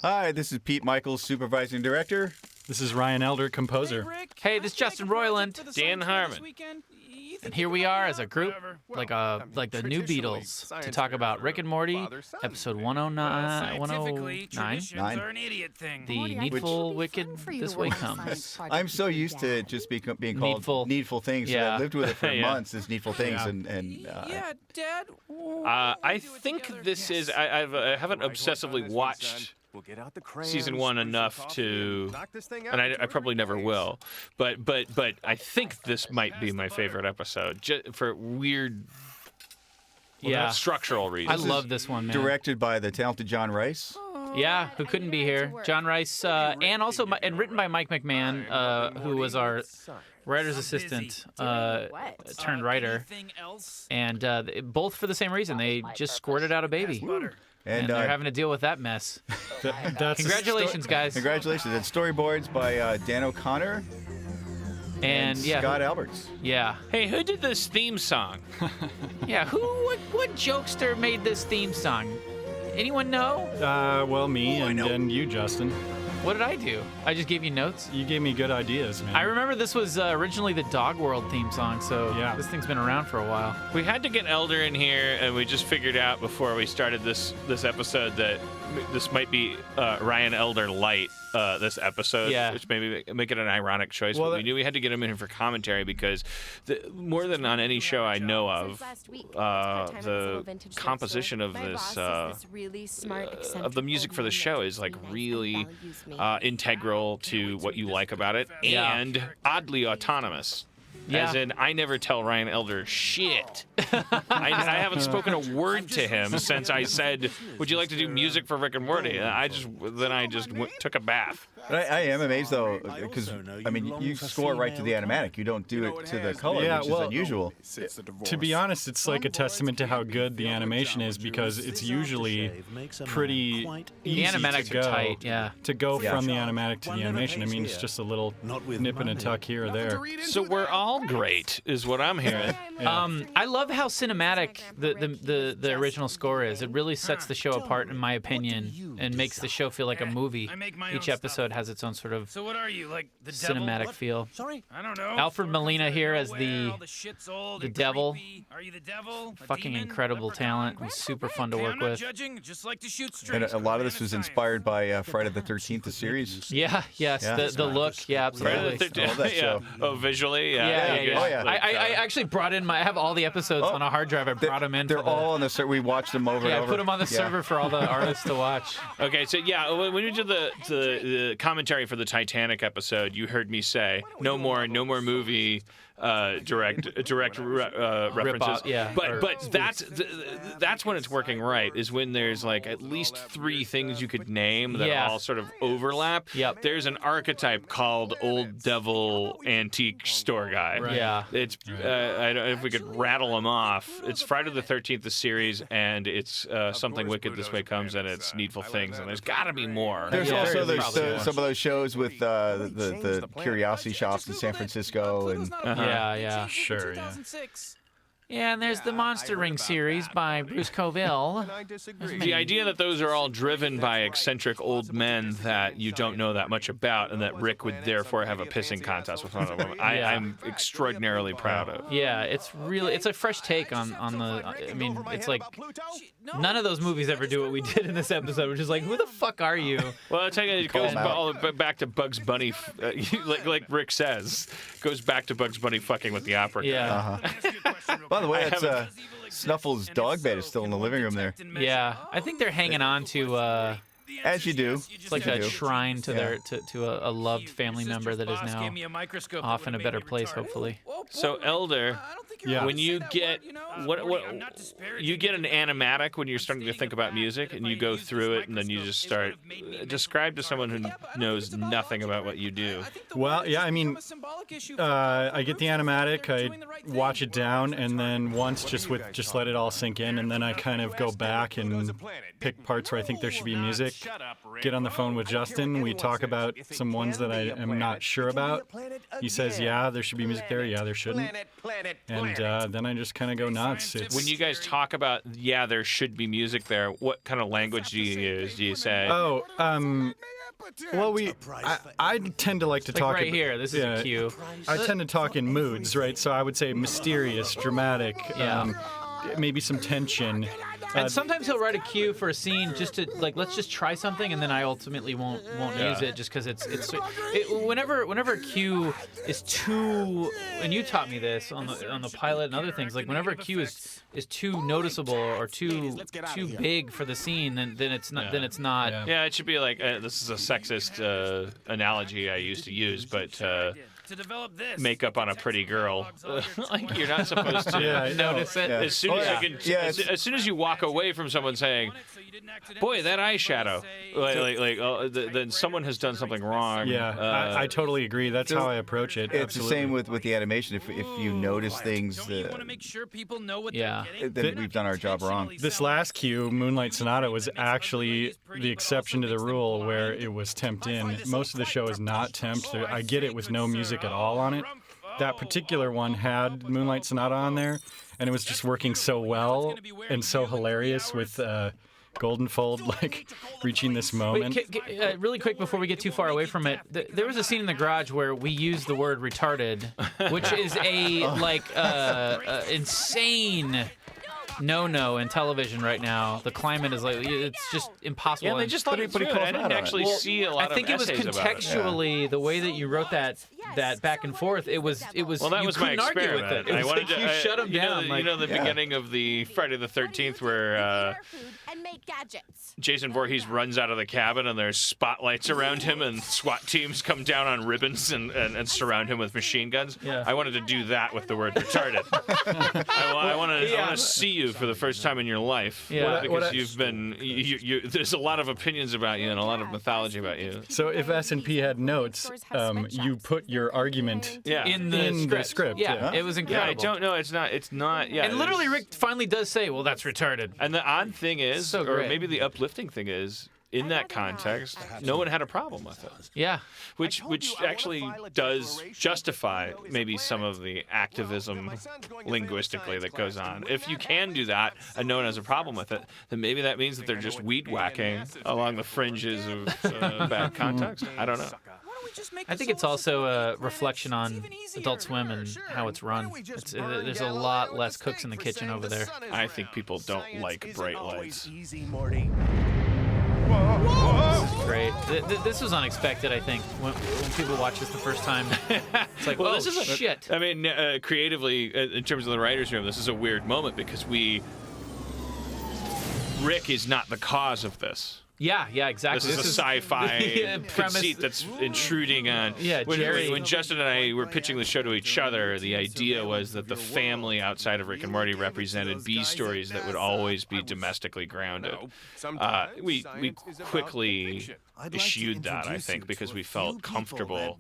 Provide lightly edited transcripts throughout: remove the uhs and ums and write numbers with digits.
Hi, this is Pete Michels, supervising director. This is Ryan Elder, composer. Hey, this is Justin Roiland. Dan Harmon. And here we are as a group, like the new Beatles, to talk about Rick and Morty, episode 109. Are an idiot thing. The Needful Wicked This Way Comes. I'm so used to it just being called Needful Things. Yeah. I lived with it for Yeah. months as Needful Things. Yeah, Dad. I think this is. I haven't obsessively watched season 1 enough to, and I probably never will. But I think this might be my favorite episode, for weird, structural reasons. I love this one, man. Directed by the talented John Rice. Yeah, who couldn't be here. John Rice, and also written by Mike McMahon, who was our writer's assistant turned writer. And both for the same reason. They just squirted out a baby. And they're having to deal with that mess. Congratulations, guys. Congratulations. And storyboards by Dan O'Connor and Scott Alberts. Yeah. Hey, who did this theme song? Yeah, what jokester made this theme song? Anyone know? Well, me and you, Justin. What did I do? I just gave you notes? You gave me good ideas, man. I remember this was originally the Dog World theme song, so Yeah. this thing's been around for a while. We had to get Elder in here, and we just figured out before we started this episode that this might be Ryan Elder light, this episode, which maybe make it an ironic choice. Well, but we knew we had to get him in here for commentary because more than on any show I know of, the composition of this of the music for the show is like really integral to what you like about it, and oddly autonomous. Yeah. As in, I never tell Ryan Elder shit. I haven't spoken a word to him since I said, "Would you like to do music for Rick and Morty?" And I just took a bath. But I am amazed though, because I mean, you score right to the animatic. You don't do it to the color, which is unusual. To be honest, it's like a testament to how good the animation is because it's usually pretty easy The animatics to go, are tight, yeah. to go from the animatic to the animation. I mean, it's just a little nip and a tuck here or there. So we're all great, is what I'm hearing. I love how cinematic the original score is. It really sets the show apart, in my opinion, and makes the show feel like a movie. Each episode has its own sort of So what are you, like the devil? cinematic feel. Sorry? I don't know. Alfred Molina here as All the shit's old the and devil. creepy. Are you the devil? A fucking demon? incredible Leprechaun? talent. He's super fun to Hey, work I'm not with. judging, just like to shoot straight. And a lot of this was inspired by Friday the 13th, the series. Yeah, yes, Yeah. the look, yeah, Friday absolutely. the I love that 13th, show. Oh, visually, Yeah. Oh, yeah. I actually brought in I have all the episodes on a hard drive. I brought them in. They're for the, all on the server. We watched them over and I over. put them on the server for all the artists to watch. Okay, so when we did the commentary for the Titanic episode, you heard me say no more movie direct references. yeah, But that's when it's working right. Is when there's like at least 3 things you could name that all sort of overlap. Yep. There's an archetype called Old Devil Antique Store Guy. Right. Yeah. It's I don't know if we could rattle them off. It's Friday the 13th, the series, and it's Something Wicked This Way Comes, and it's Needful Things, and there's got to be more. There's Yeah. also Probably some of those shows with the curiosity shops in San Francisco and Yeah. Sure, yeah. Yeah, and there's the Monster Ring series by Bruce Coville. The idea that those are all driven by eccentric old men that you don't know that much about, and that Rick would therefore have a pissing contest with one of them, I'm extraordinarily proud of. Yeah, it's a fresh take on the. I mean, it's like none of those movies ever do what we did in this episode, which is like, who the fuck are you? Well, I tell you, it goes all back to Bugs Bunny, like Rick says, goes back to Bugs Bunny fucking with the opera. Yeah. By the way, that's Snuffle's dog bed is still in the living room there. Yeah, I think they're hanging on to As you do. it's like a shrine to their to a loved family member that is now off in a better place, hopefully. So Elder, Yeah. when you get you get an animatic when you're starting to think about music, and you go through it, and then you just start describe to someone who knows nothing about what you do. Well, yeah, I mean, I get the animatic, I watch it down, and then once just let it all sink in, and then I kind of go back and pick parts where I think there should be music. get on the phone with Justin. We talk about some ones that I am not sure about. He says, yeah, there should be music there. Yeah, there shouldn't. And then I just kind of go nuts. When you guys talk about, yeah, there should be music there, what kind of language do you use? Do you say... Oh, well, I tend to like to talk... right here, this is a cue. I tend to talk in moods, right? So I would say mysterious, dramatic, maybe some tension. And sometimes he'll write a cue for a scene just to let's just try something, and then I ultimately won't use it just because whenever a cue is too, and you taught me this on the pilot and other things, like whenever a cue is too noticeable or too big for the scene, then it's not. Yeah, it should be like this is a sexist analogy I used to use, but. To develop this. Makeup on a pretty girl. Like you're not supposed to notice it. As soon as you can, as soon as you walk away from someone saying, "Boy, that eyeshadow," then someone has done something wrong. Yeah, I totally agree. That's how I approach it. It's the same with the animation. If you notice things, you want to make sure people know what they're getting. then we've done our job wrong. This last cue, Moonlight Sonata, was actually the exception to the rule where it was temped in. Most of the show is not temped. I get it with no music at all on it. That particular one had Moonlight Sonata on there, and it was just working so well and so hilarious with Goldenfold reaching this moment. Wait, really quick before we get too far away from it, there was a scene in the garage where we used the word retarded, which is a insane no in television right now. The climate is it's just impossible. Yeah, they just let it through. I didn't actually see a lot of essays about it. I think it was contextually the way that you wrote that back and forth. It was. Well, that was my experiment. It was I wanted to. You shut them down. You know the beginning of the Friday the 13th where Jason Voorhees runs out of the cabin and there's spotlights around him and SWAT teams come down on ribbons and surround him with machine guns. Yeah. I wanted to do that with the word retarded. I want to see you for the first time in your life. Yeah. Because you've been. There's a lot of opinions about you and a lot of mythology about you. So if S&P had notes, you put your argument in the script. Yeah, it was incredible. Yeah, I don't know. It's not. Yeah. And literally, Rick finally does say, "Well, that's retarded." And the odd thing is, or maybe the uplifting thing is, in that context, no one had a problem with it. Yeah. Which actually does justify maybe some of the activism linguistically that goes on. If you can do that and no one has a problem with it, then maybe that means that they're just weed whacking along the fringes of bad context. I don't know. I think it's also a reflection on Adult Swim and how it's run. There's a lot less cooks in the kitchen over there. I think people don't like bright lights. This is great. This was unexpected, I think, when people watch this the first time. It's like, well, this is shit. I mean, creatively, in terms of the writer's room, this is a weird moment because Rick is not the cause of this. Yeah, exactly. This is a sci-fi conceit that's intruding on. Yeah, Jerry. When Justin and I were pitching the show to each other, the idea was that the family outside of Rick and Morty represented B stories that would always be domestically grounded. We quickly eschewed that, I think, because we felt comfortable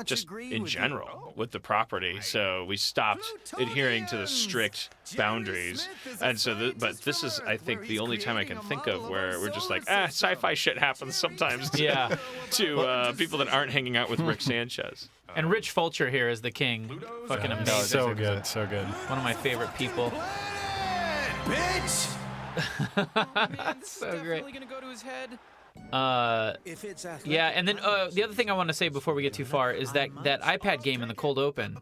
just in general with the property. So we stopped adhering to the strict boundaries. And so, but this is, I think, the only time I can think of where we're just like, sci-fi shit happens sometimes to people that aren't hanging out with Rick Sanchez. And Rich Fulcher here is the king. Fucking amazing. So good, so good. One of my favorite people. Bitch! So great. Gonna go to his head. And then the other thing I want to say before we get too far is that iPad game in the cold open.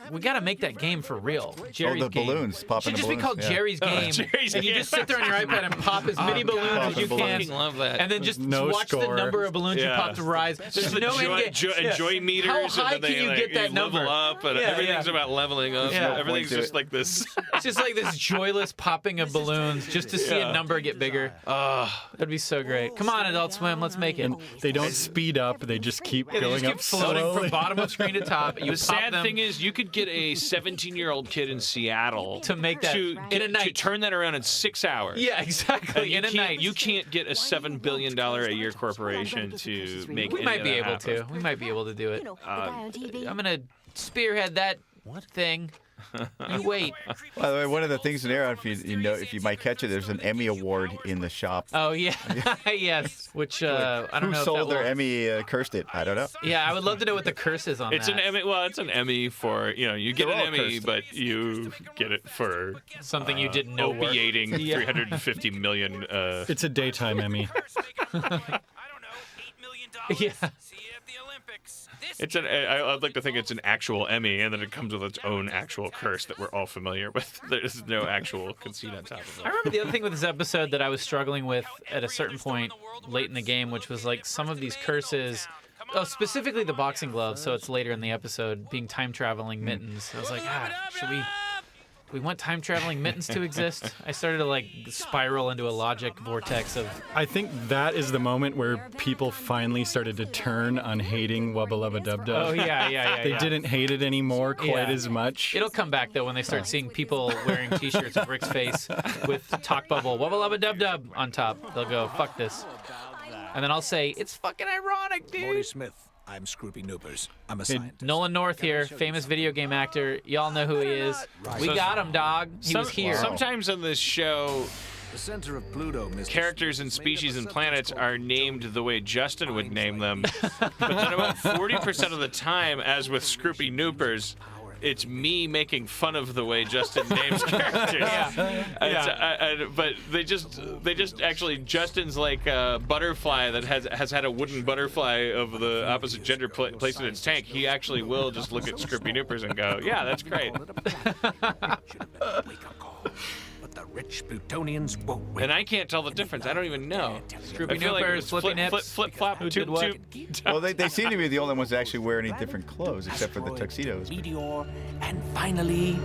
We got to make that game for real. Jerry's the game. balloons, popping should the just balloons. be called Jerry's game, and you just sit there on your iPad and pop as many balloons as you can. Love that. And then just No watch score. the number of balloons you pop to rise. There's no joy meters. How high and then can you get that number? Level up, and everything's about leveling up. Yeah. Everything's just like this. It's just like this joyless popping of balloons just to see a number get bigger. That'd be so great. Come on, Adult Swim, let's make it. And they don't speed up; they just keep they going just keep up floating slowly. from bottom of screen to top. You The sad thing is, you could get a 17-year-old kid in Seattle to make that in a night. To turn that around in 6 hours. Yeah, exactly. And in a night. You can't get a $7 billion a year corporation to make. We might be able happen. to. We might be able to do it. I'm gonna spearhead that thing. You wait. By the way, one of the things in there, if you might catch it, there's an Emmy award in the shop. Oh yeah, yes. Which I don't Who know. sold their Emmy cursed it? I don't know. Yeah, I would love to know what the curse is on It's that. an Emmy. Well, it's an Emmy for you get They're an all Emmy, cursed. but you get it for Something you didn't know. opiating 350 million. It's a daytime Emmy. I don't know, $8 million. Yeah. See you at the Olympics. I'd like to think it's an actual Emmy, and then it comes with its own actual curse that we're all familiar with. There's no actual conceit on top of it. I remember the other thing with this episode that I was struggling with at a certain point late in the game, which was like some of these curses. Oh, specifically the boxing gloves. So it's later in the episode, being time traveling mittens. I was like, do we want time traveling mittens to exist? I started to like spiral into a logic vortex of. I think that is the moment where people finally started to turn on hating Wubba Lubba Dub Dub. Oh yeah. They didn't hate it anymore quite Yeah. as much. It'll come back though when they start seeing people wearing T-shirts of Rick's face with talk bubble Wubba Lubba Dub Dub on top. They'll go, fuck this, and then I'll say it's fucking ironic, dude. Morty Smith. I'm Scroopy Noopers. I'm a scientist. Nolan North here, famous video game actor. Y'all know who he is. We got him, dog. He was here. Sometimes on this show, The center of Pluto, Mr. characters and species and planets are named the way Justin would name them. But then about 40% of the time, as with Scroopy Noopers, it's me making fun of the way Justin names characters. But they just actually, Justin's like a butterfly that has had a wooden butterfly of the opposite gender placed in its tank. He actually will just look at Scroopy Noopers and go, yeah, that's great. But the rich Plutonians won't wait. And I can't tell the difference. I don't even know. Scroopy I feel like Noopers, it's flippy nips. flip, flop, Who toot, did what? toot. Well, they seem to be the only ones that actually wear any different clothes, except for the tuxedos. Meteor, and finally,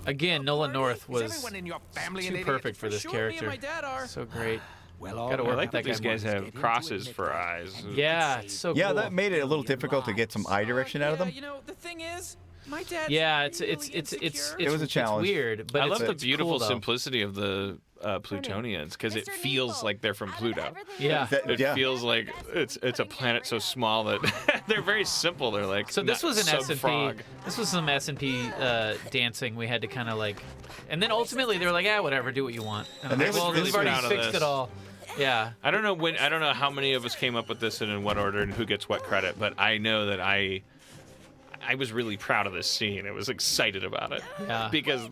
Again, Nolan North was everyone in your family an too idiot? perfect for this Sure, me and character. my dad are. So great. Well, all Gotta I work like with that these guy guys more. have crosses for eyes. Yeah, it's so Yeah, cool. that made it a little difficult to get some eye direction out of them. You know, the thing is, my dad. Yeah, it's It was a challenge. It's weird, but I it's love the beautiful cool, though. simplicity of the Plutonians because it feels like they're from Pluto. Yeah. It Yeah. feels like it's a planet so small that they're very simple. They're like So this was an S&P. frog. This was some S&P dancing. We had to kind of like, and then ultimately they were like, whatever, do what you want. And I'm they like, was well, really we've already proud of fixed this. it all. Yeah. I don't know how many of us came up with this and in what order and who gets what credit, but I know that I was really proud of this scene. I was excited about it. Yeah. Because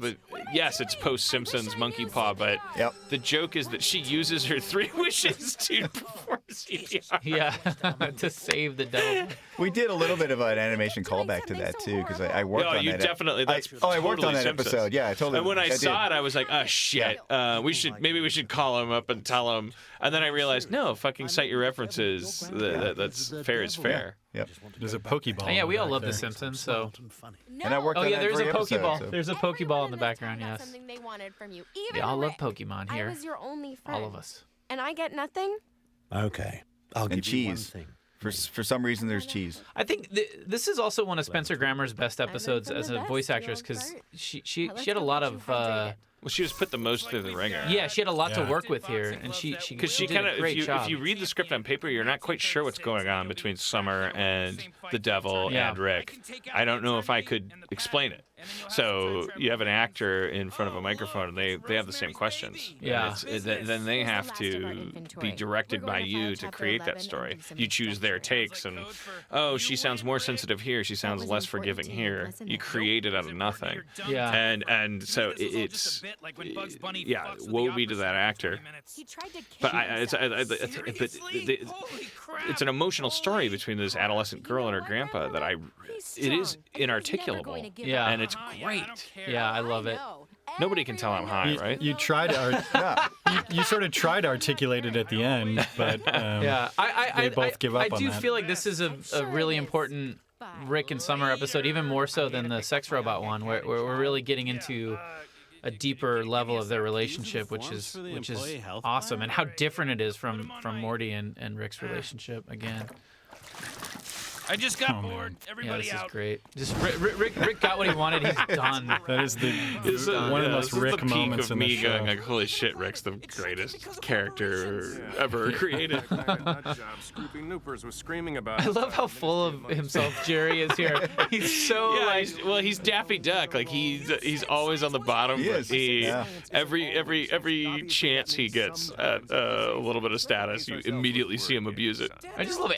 yes, it's post Simpsons Monkey Paw, but Yep. the joke is that she uses her 3 wishes to perform CPR. Yeah. To save the devil. We did a little bit of an animation callback to that too, because I worked No, on you that. definitely. That's I worked totally on that Simpsons. episode. Yeah, I totally. And when I did. saw it, I was like, "Oh shit! Maybe we should call him up and tell him." And then I realized, no, fucking cite your references. That's fair is fair. Yep. There's a Pokeball. Oh, yeah, we all back love there. The Simpsons, so. And I worked Oh on yeah, that there's a every episode, Pokeball. so- There's a Pokeball in the background. Yes. Something they wanted from you. We all love Pokemon I here. was your only friend. All of us. And I get nothing? Okay, I'll And give you one cheese. thing. For some reason, there's cheese. I think this is also one of Spencer Grammer's best episodes from as the a best, voice the actress old because fart. she Let's had a go lot get you of hydrated. Well, she was put the most through the ringer. yeah, she had a lot to Yeah. work with here, and she Because she did kind a of, great job. if you read the script on paper, you're not quite sure what's going on between Summer and the Devil Yeah. and Rick. I don't know if I could explain it. So you have an actor in front of a microphone, and they have the same questions. And Yeah. then they have to be directed by you to create that story. You choose their takes, and oh, she sounds more sensitive here. She sounds less forgiving here. You create it out of nothing. Yeah. And so it's yeah, woe be to that actor. He tried to But kill it's an emotional story between this adolescent girl and her grandpa that it is inarticulable. Yeah. And it's great. Yeah, I love it. Nobody can tell I'm high, right? You tried to you sort of tried to articulate it at the end, but Yeah, they both give up I on do that. feel like this is a really important Rick and Summer episode, even more so than the sex robot one, where we're really getting into a deeper level of their relationship, which is awesome, and how different it is from Morty and Rick's relationship again. I just got Oh, bored. man. Everybody this out. is great. Just Rick got what he wanted. He's done. That is one of the most this is Rick the peak moments of in the me show. going like, holy shit, Rick's the greatest character ever created. I love how full of himself Jerry is here. He's so like. He's Daffy Duck. Like he's always on the bottom. He is. Yeah. Every chance he gets at a little bit of status, you immediately see him abuse it. I just love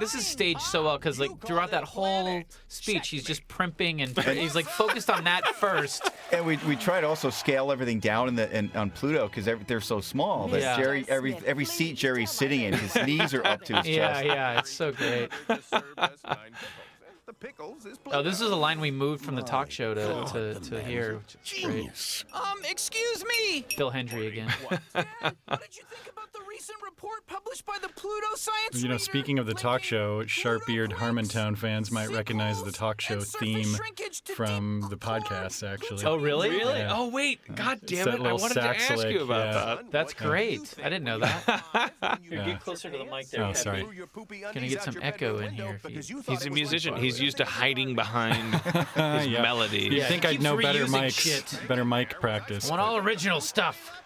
this is staged so well because like throughout that whole speech he's just primping and he's like focused on that first. And we try to also scale everything down on Pluto because they're so small. But Yeah. Jerry, every seat Jerry's sitting in, his knees are up to his chest. Yeah, it's so great. Oh, this is a line we moved from the talk show to here, which is great. Excuse me. Bill Hendry again. Dad, what did you think about the recent report published by the Pluto Science You know, Reader? speaking of the talk show, sharp-eared Pluto Harmontown fans might recognize the talk show and surface theme shrinkage to from deep the podcast, actually. Oh, really? Really? Yeah. Oh wait, God It's damn that it! I little wanted to sax ask lick, you about yeah. that. That's great. I didn't know that. Yeah. Get closer to the mic there. Oh, sorry. Gonna get some echo in here. If you... He's a musician. He's used to hiding behind his Yeah. melody. You'd think I'd keeps know better reusing mics, shit. better mic practice. I want all original stuff.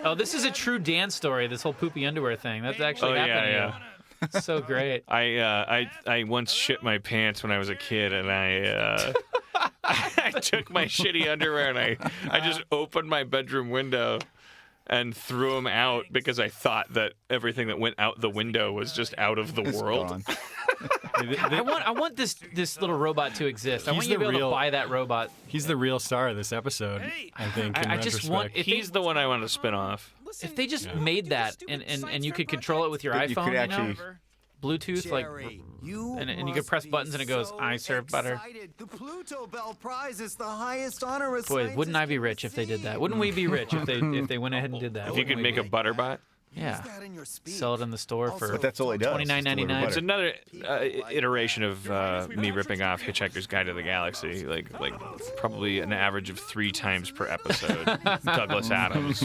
Oh, this is a true Dan story. This whole poopy underwear thing. That's actually happened to you. It's so great. I once shit my pants when I was a kid, and I took my shitty underwear and I just opened my bedroom window and threw them out because I thought that everything that went out the window was just out of the world. Gone. I want this little robot to exist. I He's want you to the be able real- to buy that robot. He's the real star of this episode, I think, in I just want- retrospect. if He's the one I want to spin off. If they just made that and you could control it with your But you iPhone, could you actually- know? Bluetooth, like, and you could press buttons and it goes, I serve butter. The Pluto Bell Prize is the highest honor. Boy, wouldn't I be rich if they did that? Wouldn't we be rich if they went ahead and did that? If you could make a butter bot. Yeah. Sell it in the store for But that's all he does. $29.99. It's another iteration of me ripping off Hitchhiker's Guide to the Galaxy, like probably an average of 3 times per episode. Douglas Adams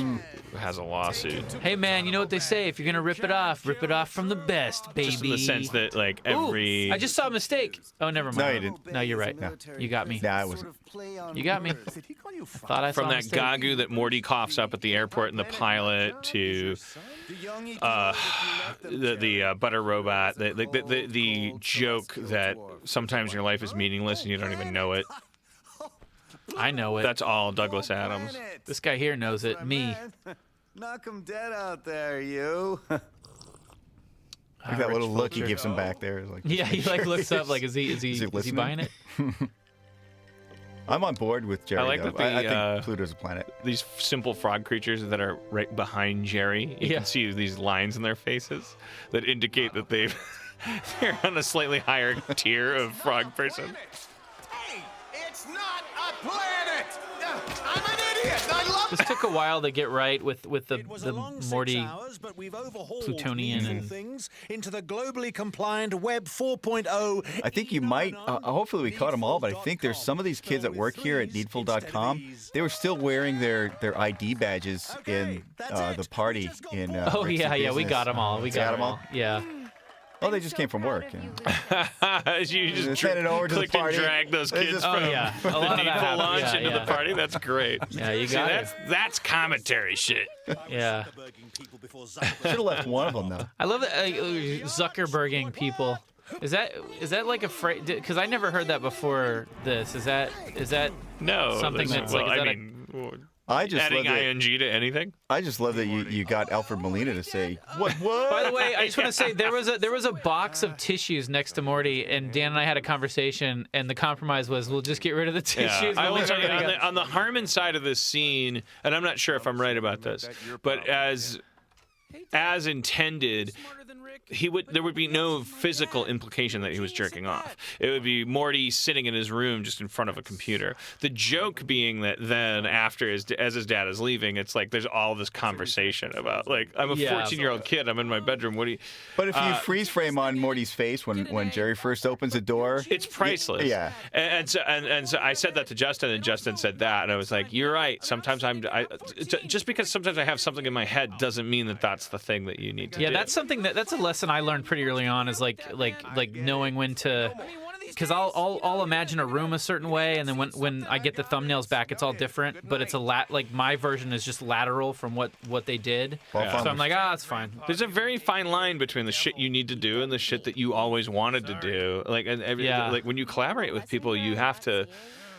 has a lawsuit. Hey man, you know what they say? If you're gonna rip it off from the best, baby. Just in the sense that like every. Ooh, I just saw a mistake. Oh, never mind. No, you didn't. No, you're right. No. You got me. Nah, I wasn't. You got me. Thought I saw From a that mistake. gagoo that Morty coughs up at the airport in the pilot to the butter robot, the joke that sometimes your life is meaningless and you don't even know it. I know it. That's all Douglas Adams. This guy here knows it. Me. Knock 'em dead out there, you. Like that little look he gives him back there. Is like, Yeah, he like looks up like is he listening? buying it? I'm on board with Jerry. I like though. that I think Pluto's a planet. These simple frog creatures that are right behind Jerry. You Yeah. can see these lines in their faces that indicate that they're on a slightly higher tier of frog person. Hey, it's not a planet. I'm an idiot. I love This took a while to get right with the Morty but we've overhauled Plutonian using and- things into the globally compliant Web 4.0. I think you might. Hopefully, we caught them all, but I think there's some of these kids that work here at Needful.com. They were still wearing their ID badges in the party in. Oh Rick's yeah, we Business. got them all. We got Got them 'em all. Yeah. Oh, they just came from work. Yeah. You just Send it over to the clicked and party. dragged those They kids just- Oh from yeah. A the lot of that Needful happened. launch Yeah, into yeah. the party. That's great. Yeah, you See, got it. that's commentary shit. Yeah. Should have left one of them though. I love that Zuckerberging people. Is that like a phrase? Because I never heard that before. This is that No, Something that's well, like- is I that a- mean, I just adding love that. ing to anything. I just love that you got Alfred Molina to say what. By the way, I just want to say there was a box of tissues next to Morty, and Dan and I had a conversation, and the compromise was we'll just get rid of the tissues. I and will leave tell you, everything else. on the Harmon side of this scene, and I'm not sure if I'm right about this, but as intended, there would be no physical implication that he was jerking off. It would be Morty sitting in his room just in front of a computer. The joke being that then after as his dad is leaving, it's like there's all this conversation about like I'm a Yeah. 14-year-old kid, I'm in my bedroom. What do you? But if you freeze frame on Morty's face when Jerry first opens the door, It's priceless. Yeah. And so I said that to Justin, and Justin said that, and I was like, "You're right. Sometimes just because sometimes I have something in my head doesn't mean that that's the thing that you need to do. Yeah, that's something that's a lesson I learned pretty early on is like knowing when to. Because I'll imagine a room a certain way, and then when I get the thumbnails back, it's all different. But it's like my version is just lateral from what they did. Yeah. So I'm like, it's fine. There's a very fine line between the shit you need to do and the shit that you always wanted to do. Like like when you collaborate with people, you have to.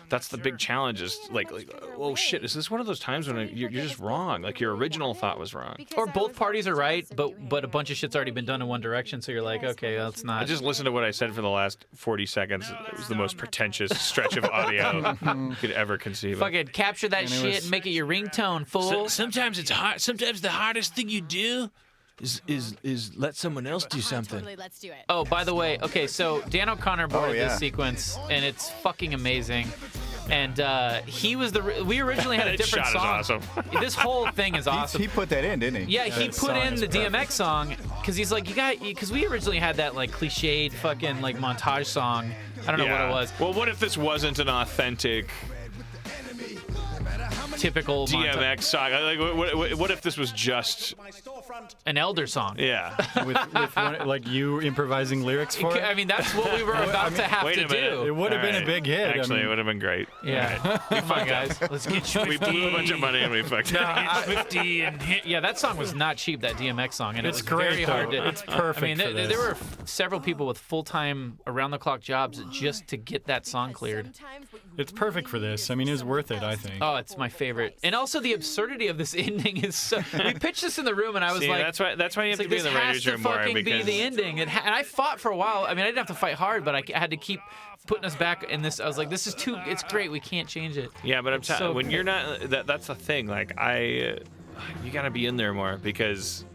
That's the big challenge. Is like, oh shit, is this one of those times when you're just wrong? Like your original thought was wrong. Or both parties are right, but a bunch of shit's already been done in one direction, so you're like, okay, that's not. I just listened to what I said for the last 40 seconds. It was the most pretentious stretch of audio you could ever conceive of. Fucking capture that shit and make it your ringtone, fool. Sometimes it's hard. Sometimes the hardest thing you do is let someone else do something. Totally, let's do it. Oh, by the way, okay, so Dan O'Connor boarded this sequence, and it's fucking amazing. And he was we originally had a different shot song. is awesome. This whole thing is awesome. He put that in, didn't he? Yeah, he put in the DMX song because he's like, because we originally had that like cliched fucking like montage song. I don't know what it was. Well, what if this wasn't an authentic Typical DMX song? Like, what if this was just an Elder song? Yeah, with one, like you improvising lyrics for it. I mean, that's what we were about to have to do. It would have been a big hit. Actually, it would have been great. Yeah. Come on, guys. Let's get Swifty. We blew a bunch of money and we fucked it. Swifty and hit. Yeah, that song was not cheap, that DMX song. And It's it was great, very hard though. to. It's perfect I mean, for this. there were several people with full-time, around-the-clock jobs just to get that song cleared. It's perfect for this. I mean, it's worth it, I think. Oh, it's my favorite. And also the absurdity of this ending is so. We pitched this in the room, and I was like, that's why you have to like, be in the this has writers' to room more fucking be because the ending. And I fought for a while. I mean, I didn't have to fight hard, but I had to keep putting us back in this. I was like, this is too. It's great. We can't change it. Yeah, but I'm so when you're not. That's the thing. Like you gotta be in there more because.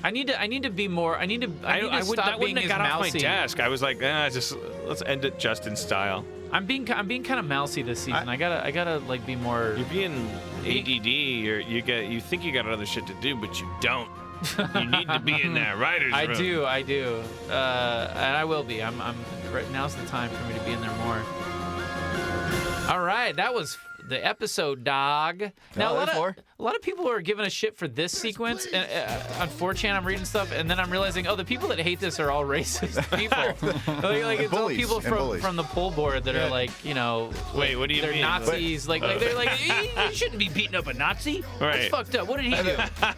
I need to be more. I need to stop that being wouldn't as have got off my mousy. desk. I was like, just let's end it just in style. I'm being kind of mousy this season. I gotta like be more. You're being ADD. You think you got other shit to do, but you don't. You need to be in that writer's room. I do. And I will be. I'm right now's the time for me to be in there more. All right, that was the episode, dog. Now a lot of people are giving a shit for this sequence. And on 4chan, I'm reading stuff, and then I'm realizing, the people that hate this are all racist people. like it's all people from the poll board that are like, Wait, what do you they're mean? Nazis. They're like, you shouldn't be beating up a Nazi. Right. That's fucked up. What did he do?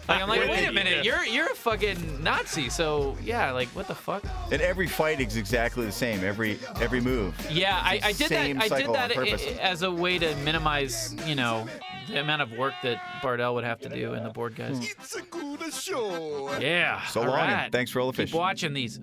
I'm like, wait a minute, you're a fucking Nazi. So yeah, like what the fuck? And every fight is exactly the same. Every move. Yeah, I did that. I did that on purpose. as a way to minimize, the amount of work that Bardell would have to do and the board guys. It's a good show. Yeah. So all long, right. and thanks for all the Keep fishing. watching these.